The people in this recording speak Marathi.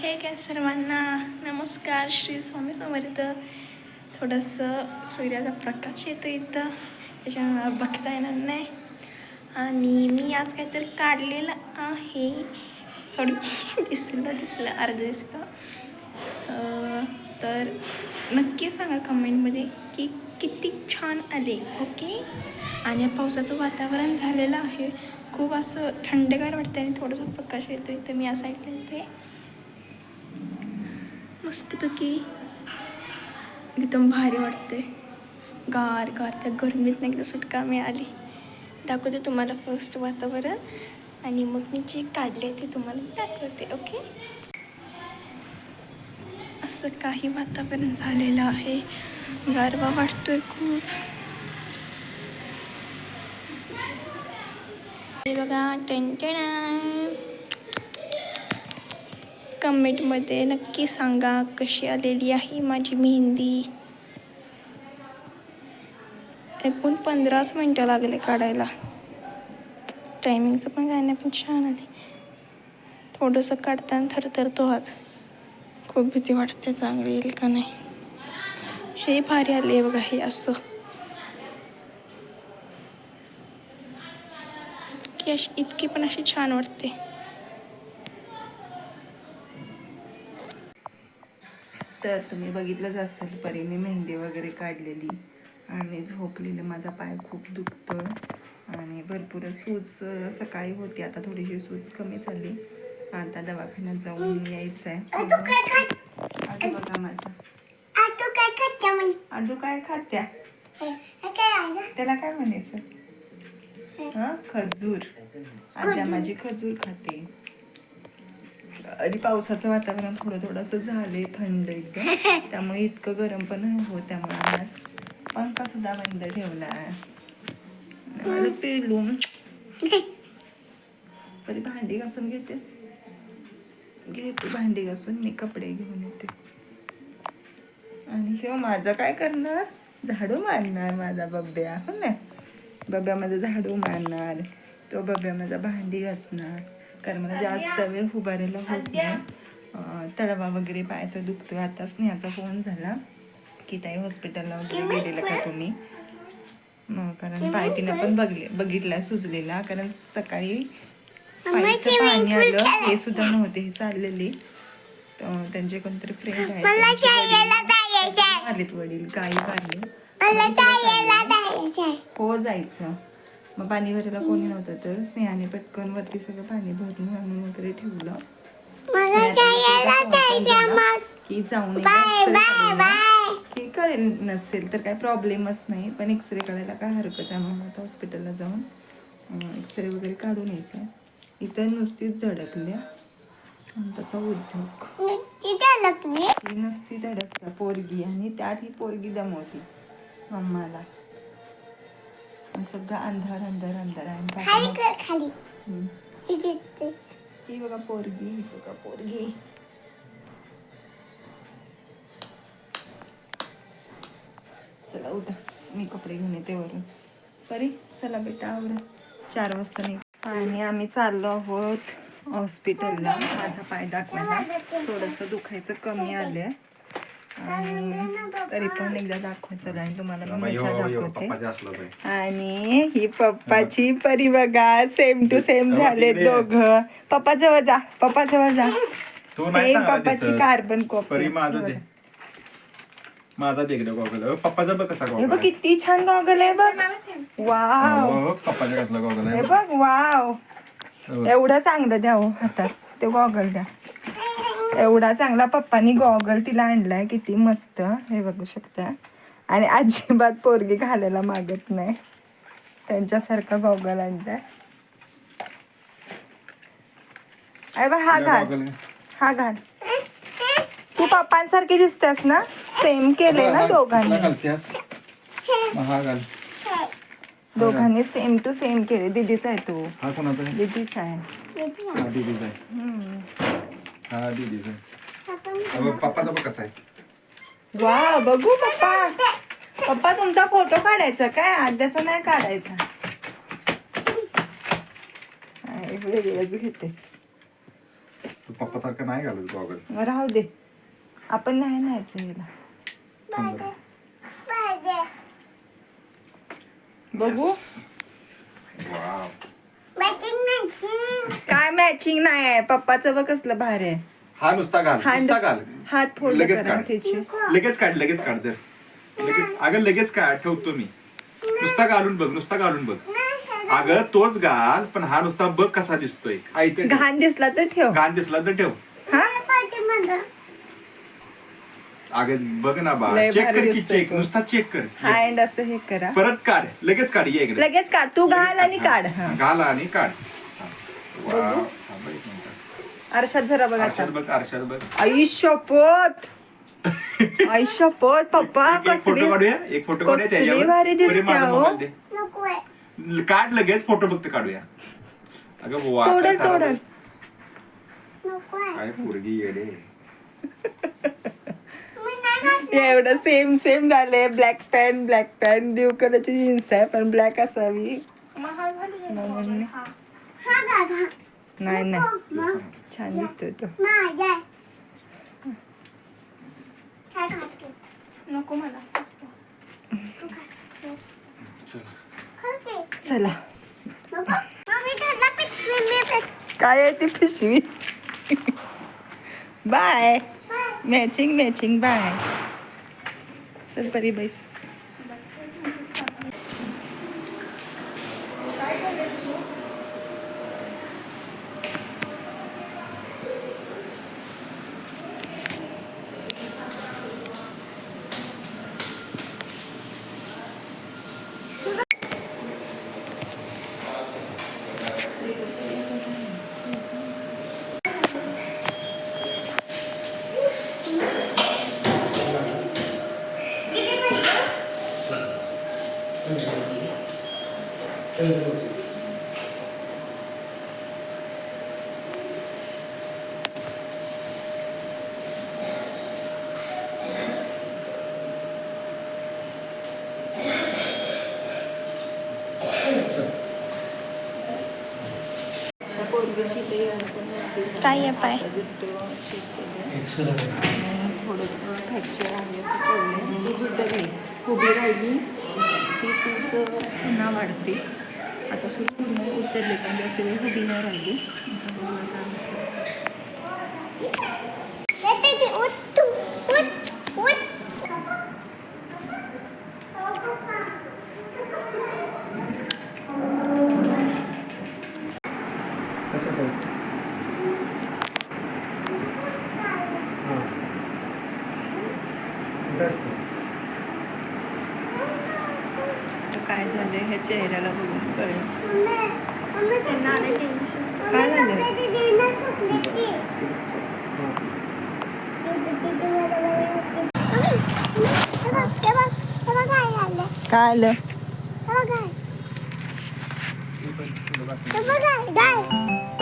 हे काय सर्वांना नमस्कार. श्री स्वामी समर्थ. थोडंसं सूर्याचा प्रकाश येतो इथं, त्याच्यामुळं बघता येणार नाही. आणि मी आज काहीतरी काढलेलं आहे. सॉरी दिसलं अर्ध दिसलं. तर नक्की सांगा कमेंटमध्ये की किती छान आले. ओके. आणि पावसाचं वातावरण झालेलं आहे, खूप असं थंडगार वाटतं आणि थोडासा प्रकाश येतो इथं. मी या साईडला येते मस्तपैकी, एकदम भारी वाटते. गार गार त्या गरमीत एकदा सुटका मिळाली. दाखवते तुम्हाला फर्स्ट वातावरण आणि मग मी जे काढले ते तुम्हाला दाखवते. ओके. असं काही वातावरण झालेलं आहे, गारवा वाटतोय खूप. हे बघा टेंटेणा. कमेंटमध्ये नक्की सांगा कशी आलेली आहे माझी मेहंदी. एकूण 15 मिनटं लागले काढायला. टायमिंगचं पण काय नाही, पण छान आली. थोडंसं काढताना थरथरतो हात, खूप भीती वाटते चांगली येईल का नाही. हे भारी आले बघा. हे असं इतकी पण अशी छान वाटते. तर तुम्ही बघितलंच असेल परीने मेहंदी वगैरे काढलेली आणि झोपलेलं. माझा पाय खूप दुखतोय आणि भरपूर सूज सकाळी होती, आता थोडीशी सूज कमी झाली. आता दवाखान्यात जाऊन यायचं आहे. आता बघा माझा आदू काय खात्या, त्याला काय म्हणायचं? हा, खजूर. आद्या माझी खजूर खाते. आणि पावसाचं वातावरण थोडंसं झालंय थंड एकदम, त्यामुळे इतकं गरम पण नाही होत. त्यामुळे आज पंखा सुद्धा बंद ठेवला. माझं पेलू तरी भांडी घासून घेते भांडी घासून मी कपडे घेऊन येते. आणि हे माझं काय करणार, झाडू मारणार माझा बब्या. हो ना, बब्या माझं झाडू मारणार, तो बब्या माझा भांडी घासणार. कारण मला जास्त वेळ उभारायला होत नाही. तळवा वगैरे पायाचा दुखतोय. आता स्नेहाचा फोन झाला की ताई हॉस्पिटलला वगैरे गेलेलं का तुम्ही. मग कारण पाय तिनं पण बघितला सुजलेला, कारण सकाळी पायचं पाणी आलं हे सुद्धा नव्हते, हे चाललेले. त्यांचे कोणतरी फ्रेंड आहेत, आलेत वडील, गाई वारले. हो जायचं. मग पाणी भरायला कोणी नव्हतं, तर स्नेहाने पटकन वरती सगळं पाणी भरून आणून वगैरे ठेवलं की जाऊन की कळेल. नसेल तर काय प्रॉब्लेमच नाही, पण एक्सरे काढायला काय हरकत आहे. म्हणून आता हॉस्पिटलला जाऊन एक्सरे वगैरे काढून यायचं. इथं नुसतीच धडकल्या त्याचा उद्योग. ही नुसती धडकल्या पोरगी, आणि त्यात ही पोरगी दमवती मम्माला. सगळं अंधार अंधार अंधार आहे. ही बघा पोरगी, ही बघा पोरगी. चला उठा, मी कपडे घेऊन येते वरून. परी चला बेटा आवरा, 4 वाजता नाही. आणि आम्ही चाललो आहोत हॉस्पिटलला माझा पाय दाखवायला. थोडंसं दुखायचं कमी आलंय, आणि तरी पण एकदा दाखवायचं आणि तुम्हाला मी मजा दाखवते. आणि ही पप्पाची परी बघा, सेम टू सेम झाले दोघं. पप्पा जवळ जा, पप्पा जवळ जा. सेम पप्पाची कार्बन कॉपी. माझा तिकडे गॉगल पप्पाचा बघ कसा हे गॉगल बघ किती छान गॉगल आहे बघ. वाव, पप्पाच्या घातला गॉगल हे आहे बघ. वाव, एवढं चांगलं द्यावं हातात ते गॉगल द्या. एवढा चांगला पप्पानी गॉगल तिला आणलाय, किती मस्त. हे बघू शकता. आणि अजिबात पोरगी घालायला मागत नाही, त्यांच्यासारखा गॉगल आणलाय. अरे बा, हा घाल, हा घाल. तू पप्पांसारखी दिसतेस ना, सेम केले ना दोघांनी. दोघांनी सेम टू सेम केले. दीदीचा आहे तो. हा कोणाचा आहे? दीदीचा आहे. हा दीदीचा आहे. हा दीदीचा आहे. पप्पाचा बघ कसा आहे. वा, बघू पप्पा. पप्पा तुमचा फोटो काढायचा काय, आद्याचा नाही काढायचा. वेगळंच घेते. तू पप्पा सारखं नाही घालत गॉगल. राहू दे, आपण नाही न्यायचं हिला. बघू वाव. काय मॅचिंग नाही आहे. पप्पाचं बघ कसलं भारी आहे. हा नुसता घाल, नुसता घाल. हात फोल्ड लगेच करा काढ. त्याची. लगेच काढ, लगेच काढ तर. लगेच अगं लगेच काढ, ठेवतो मी. नुसता घालून बघ, नुसता घालून बघ. अगं तोच घाल, पण हा नुसता बघ कसा दिसतोय. हा इथे ठेव. घाण दिसला तर ठेव. घाण दिसला तर ठेव. हा अगं बघ ना बा, लय चेक भारी कर की, दिसतोय चेक तो. नुसता चेक कर. हँड असं हे करा. परत काढ, लगेच काढ. ये इकडे. लगेच काढ. तू घाल आणि काढ. हा घाल आणि काढ. वाव. थांबा एक मिनिट. आरशात जरा बघ आता. आरशात बघ, आरशात बघ. आयुष्यपोत आयुष्यपोत पप्पा एक फोटो कसली काढूया, एक फोटो काढूया कसली त्याच्यावर. भारी दिसते बरे, माझा हो. मोबाईल दे. काढ लगेच फोटो फक्त काढूया. अगं वा, तोडल काय तोडल. काय पोरगी येडे. एवढं सेम सेम झाले. ब्लॅक पॅन्ट ब्ल्यू कलरची जीन्स आहे पण ब्लॅक असावी. नाही नाही छान दिसतोय तो. नको मला. चला काय आहे ती पिशवी. बाय. मॅचिंग बाय. चल परी बैस. काय आहे पाय? थोडंसं फ्रॅक्चर आहे असं कळलं. सूज उतरली, उभी राहिली की सूज पुन्हा वाढते. आता सूज पूर्ण उतरली कारण जास्त वेळ उभी नाही राहिली. आता बघूया काय होतं. काय झालं ह्या चेहऱ्याला बघून कळेल. काय झालं. काय आलं. गाय